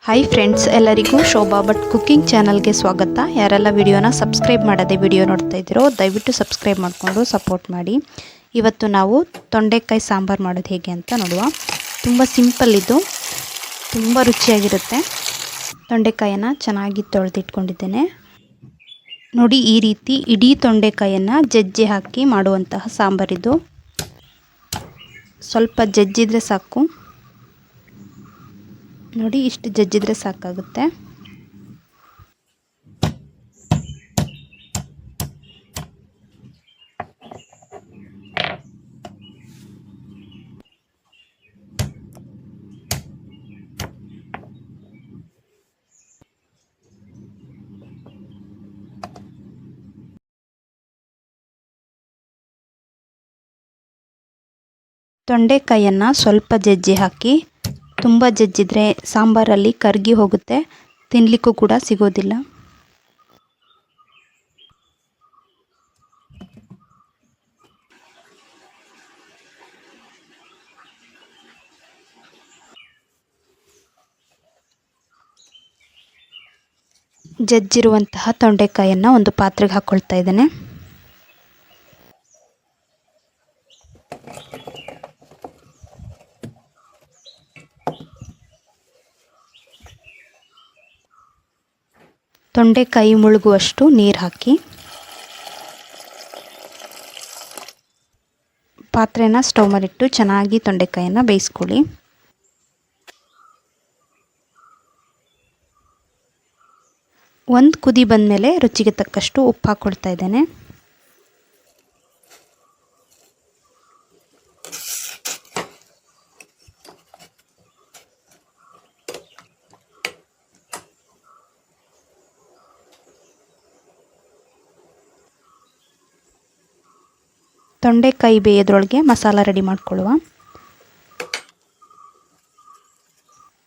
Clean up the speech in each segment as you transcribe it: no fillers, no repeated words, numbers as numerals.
Hi friends, ಎಲ್ಲರಿಗೂ Shobha Bhat cooking ಚಾನಲ್ಗೆ ಸ್ವಾಗತ. ಯಾರೆಲ್ಲ ವಿಡಿಯೋನ ಸಬ್ಸ್ಕ್ರೈಬ್ ಮಾಡದೆ ವಿಡಿಯೋ ನೋಡ್ತಾ ಇದ್ದೀರೋ ದಯವಿಟ್ಟು ಸಬ್ಸ್ಕ್ರೈಬ್ ಮಾಡಿಕೊಂಡು ಸಪೋರ್ಟ್ ಮಾಡಿ. ಇವತ್ತು ನಾವು ತೊಂಡೆಕಾಯಿ ಸಾಂಬಾರು ಮಾಡೋದು ಹೇಗೆ ಅಂತ ನೋಡುವ. ತುಂಬ ಸಿಂಪಲ್ ಇದು, ತುಂಬ ರುಚಿಯಾಗಿರುತ್ತೆ. ತೊಂಡೆಕಾಯನ್ನು ಚೆನ್ನಾಗಿ ತೊಳೆದಿಟ್ಕೊಂಡಿದ್ದೇನೆ ನೋಡಿ. ಈ ರೀತಿ ಇಡೀ ತೊಂಡೆಕಾಯನ್ನು ಜಜ್ಜಿ ಹಾಕಿ ಮಾಡುವಂತಹ ಸಾಂಬಾರಿದು. ಸ್ವಲ್ಪ ಜಜ್ಜಿದ್ರೆ ಸಾಕು ನೋಡಿ, ಇಷ್ಟು ಜಜ್ಜಿದ್ರೆ ಸಾಕಾಗುತ್ತೆ. ತೊಂಡೆಕಾಯನ್ನು ಸ್ವಲ್ಪ ಜಜ್ಜಿ ಹಾಕಿ, ತುಂಬ ಜಜ್ಜಿದ್ರೆ ಸಾಂಬಾರಲ್ಲಿ ಕರಗಿ ಹೋಗುತ್ತೆ, ತಿನ್ನಲಿಕ್ಕೂ ಕೂಡ ಸಿಗೋದಿಲ್ಲ. ಜಜ್ಜಿರುವಂತಹ ತೊಂಡೆಕಾಯನ್ನು ಒಂದು ಪಾತ್ರೆಗೆ ಹಾಕ್ಕೊಳ್ತಾ ಇದ್ದೇನೆ. ತೊಂಡೆಕಾಯಿ ಮುಳುಗುವಷ್ಟು ನೀರು ಹಾಕಿ ಪಾತ್ರೆನ ಸ್ಟವ್ ಮೇಲಿಟ್ಟು ಚೆನ್ನಾಗಿ ತೊಂಡೆಕಾಯಿಯನ್ನು ಬೇಯಿಸ್ಕೊಳ್ಳಿ. ಒಂದು ಕುದಿ ಬಂದಮೇಲೆ ರುಚಿಗೆ ತಕ್ಕಷ್ಟು ಉಪ್ಪು ಹಾಕ್ಕೊಳ್ತಾ ಇದ್ದೇನೆ. ತೊಂಡೆಕಾಯಿ ಬೇಯೋದ್ರೊಳಗೆ ಮಸಾಲ ರೆಡಿ ಮಾಡ್ಕೊಳ್ಳುವ.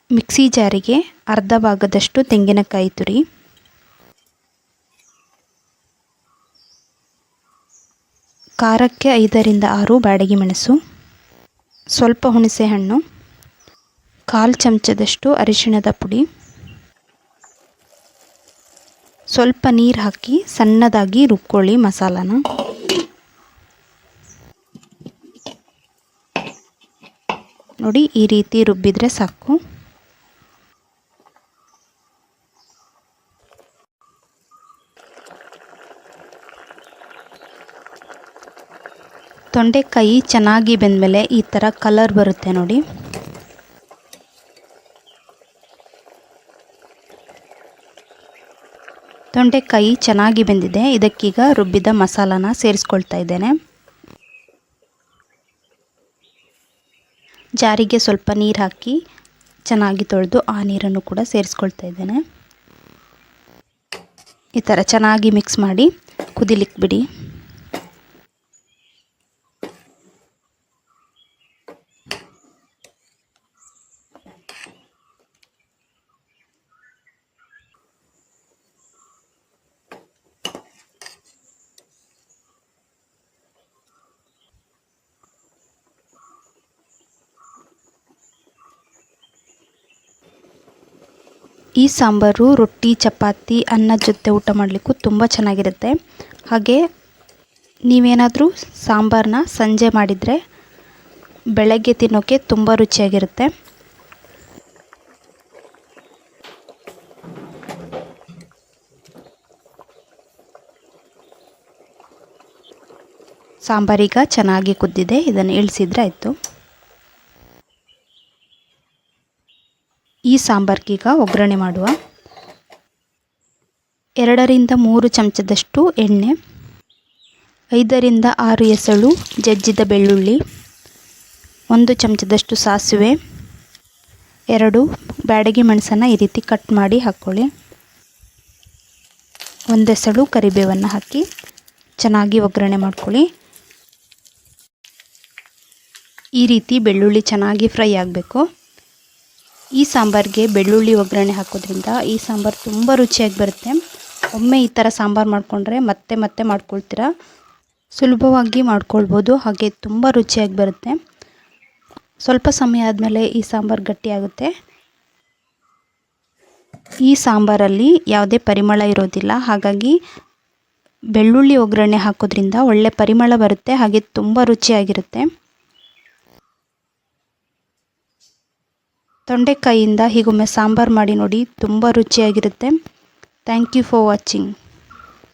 ಮಿಕ್ಸಿ ಜಾರಿಗೆ ಅರ್ಧ ಭಾಗದಷ್ಟು ತೆಂಗಿನಕಾಯಿ ತುರಿ, ಖಾರಕ್ಕೆ 5ರಿಂದ 6 ಬ್ಯಾಡಗಿ ಮೆಣಸು, ಸ್ವಲ್ಪ ಹುಣಸೆ ಹಣ್ಣು, 1/4 ಚಮಚದಷ್ಟು ಅರಿಶಿಣದ ಪುಡಿ, ಸ್ವಲ್ಪ ನೀರು ಹಾಕಿ ಸಣ್ಣದಾಗಿ ರುಬ್ಕೊಳ್ಳಿ ಮಸಾಲಾನ. ನೋಡಿ, ಈ ರೀತಿ ರುಬ್ಬಿದರೆ ಸಾಕು. ತೊಂಡೆಕಾಯಿ ಚೆನ್ನಾಗಿ ಬೆಂದಮೇಲೆ ಈ ಥರ ಕಲರ್ ಬರುತ್ತೆ ನೋಡಿ. ತೊಂಡೆಕಾಯಿ ಚೆನ್ನಾಗಿ ಬೆಂದಿದೆ. ಇದಕ್ಕೀಗ ರುಬ್ಬಿದ ಮಸಾಲಾನ ಸೇರಿಸ್ಕೊಳ್ತಾ ಇದ್ದೇನೆ. ಜಾರಿಗೆ ಸ್ವಲ್ಪ ನೀರು ಹಾಕಿ ಚೆನ್ನಾಗಿ ತೊಳೆದು ಆ ನೀರನ್ನು ಕೂಡ ಸೇರಿಸ್ಕೊಳ್ತಾ ಇದ್ದೇನೆ. ಈ ಥರ ಚೆನ್ನಾಗಿ ಮಿಕ್ಸ್ ಮಾಡಿ ಕುದಿಲಿಕ್ಕೆ ಬಿಡಿ. ಈ ಸಾಂಬಾರು ರೊಟ್ಟಿ, ಚಪಾತಿ, ಅನ್ನದ ಜೊತೆ ಊಟ ಮಾಡಲಿಕ್ಕೂ ತುಂಬ ಚೆನ್ನಾಗಿರುತ್ತೆ. ಹಾಗೆ ನೀವೇನಾದರೂ ಸಾಂಬಾರನ್ನ ಸಂಜೆ ಮಾಡಿದರೆ ಬೆಳಗ್ಗೆ ತಿನ್ನೋಕ್ಕೆ ತುಂಬ ರುಚಿಯಾಗಿರುತ್ತೆ. ಸಾಂಬಾರೀಗ ಚೆನ್ನಾಗಿ ಕುದ್ದಿದೆ, ಇದನ್ನು ಇಳಿಸಿದ್ರೆ ಆಯಿತು. ಈ ಸಾಂಬಾರ್ಗೀಗ ಒಗ್ಗರಣೆ ಮಾಡುವ. 2ರಿಂದ 3 ಚಮಚದಷ್ಟು ಎಣ್ಣೆ, 5ರಿಂದ 6 ಎಸಳು ಜಜ್ಜಿದ ಬೆಳ್ಳುಳ್ಳಿ, 1 ಚಮಚದಷ್ಟು ಸಾಸಿವೆ, 2 ಬ್ಯಾಡಗಿ ಮೆಣಸನ್ನು ಈ ರೀತಿ ಕಟ್ ಮಾಡಿ ಹಾಕ್ಕೊಳ್ಳಿ. 1 ಎಸಳು ಕರಿಬೇವನ್ನು ಹಾಕಿ ಚೆನ್ನಾಗಿ ಒಗ್ಗರಣೆ ಮಾಡ್ಕೊಳ್ಳಿ. ಈ ರೀತಿ ಬೆಳ್ಳುಳ್ಳಿ ಚೆನ್ನಾಗಿ ಫ್ರೈ ಆಗಬೇಕು. ಈ ಸಾಂಬಾರಿಗೆ ಬೆಳ್ಳುಳ್ಳಿ ಒಗ್ಗರಣೆ ಹಾಕೋದ್ರಿಂದ ಈ ಸಾಂಬಾರು ತುಂಬ ರುಚಿಯಾಗಿ ಬರುತ್ತೆ. ಒಮ್ಮೆ ಈ ಥರ ಸಾಂಬಾರು ಮಾಡಿಕೊಂಡ್ರೆ ಮತ್ತೆ ಮತ್ತೆ ಮಾಡ್ಕೊಳ್ತೀರಾ. ಸುಲಭವಾಗಿ ಮಾಡ್ಕೊಳ್ಬೋದು, ಹಾಗೆ ತುಂಬ ರುಚಿಯಾಗಿ ಬರುತ್ತೆ. ಸ್ವಲ್ಪ ಸಮಯ ಆದಮೇಲೆ ಈ ಸಾಂಬಾರು ಗಟ್ಟಿಯಾಗುತ್ತೆ. ಈ ಸಾಂಬಾರಲ್ಲಿ ಯಾವುದೇ ಪರಿಮಳ ಇರೋದಿಲ್ಲ, ಹಾಗಾಗಿ ಬೆಳ್ಳುಳ್ಳಿ ಒಗ್ಗರಣೆ ಹಾಕೋದ್ರಿಂದ ಒಳ್ಳೆ ಪರಿಮಳ ಬರುತ್ತೆ, ಹಾಗೆ ತುಂಬ ರುಚಿಯಾಗಿರುತ್ತೆ. ತೊಂಡೆಕಾಯಿಯಿಂದ ಹೀಗೊಮ್ಮೆ ಸಾಂಬಾರು ಮಾಡಿ ನೋಡಿ, ತುಂಬ ರುಚಿಯಾಗಿರುತ್ತೆ. Thank you for watching.